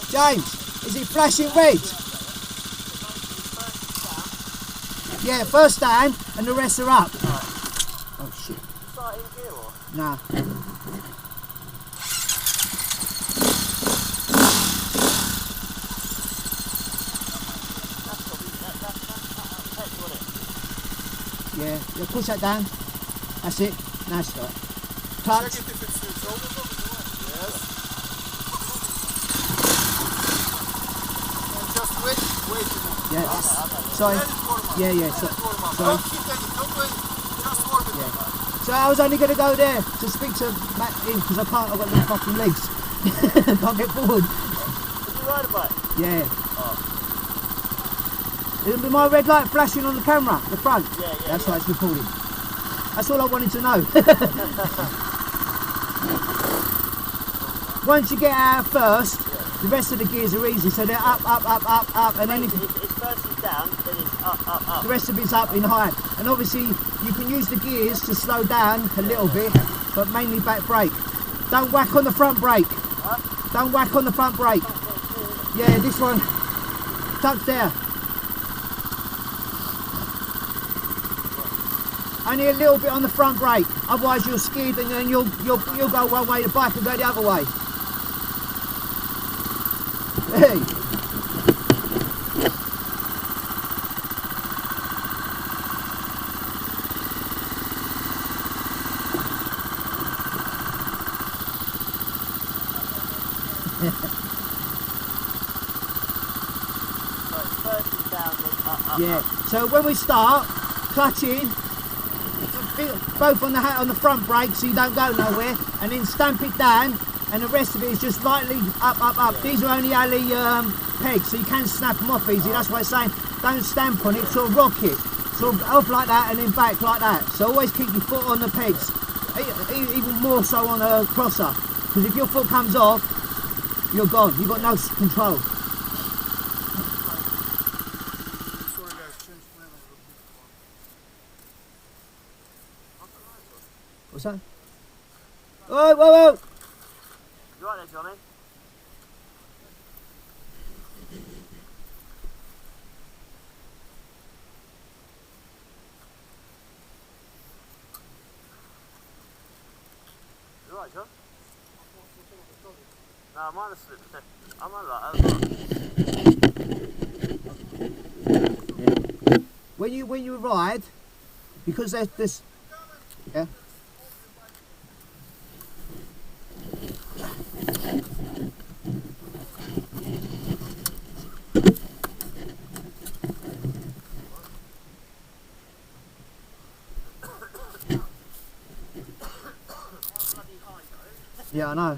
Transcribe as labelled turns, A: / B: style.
A: James, is it flashing red? Yeah, first down and the rest are up. Oh shit.
B: Start in gear or?
A: Nah. Yeah, push that down. That's it. Nice start. Clutch.
C: Check it if it's over. Yes. And just wait a minute.
A: Yeah. Sorry.
C: Let it warm up.
A: Yeah.
C: Let it warm up.
A: Sorry.
C: Don't keep it. Don't wait. Just warm it up.
A: So I was only going to go there to speak to Matt in because I can't. I've got no fucking legs. Can't get forward.
B: Did you ride a bike?
A: Yeah. It'll be my red light flashing on the camera, the front.
B: Yeah.
A: That's why it's recording. That's all I wanted to know. Once you get out first, the rest of the gears are easy. So they're up, and then
B: It's first is down, then it's up.
A: the rest of it's up in high. And obviously you can use the gears to slow down a little bit, but mainly back brake. Don't whack on the front brake.
B: Huh?
A: Don't whack on the front brake. Yeah, this one. Tucked there. Only a little bit on the front brake, otherwise you'll skid and then you'll go one way, the bike will go the other way. Hey.
B: So it's first is down, then
A: Yeah. So when we start, clutch in, both on the front brake so you don't go nowhere, and then stamp it down, and the rest of it is just lightly up. These are only pegs, so you can snap them off easy. That's why I'm saying don't stamp on it, sort of rock it, sort of off like that and then back like that. So always keep your foot on the pegs, even more so on a crosser, because if your foot comes off, you're gone. You've got no control. What's that? Whoa!
B: You right there, Johnny? You right, John? No, I might have slipped. I might like that.
A: When you ride, because there's this, yeah. Yeah, I know.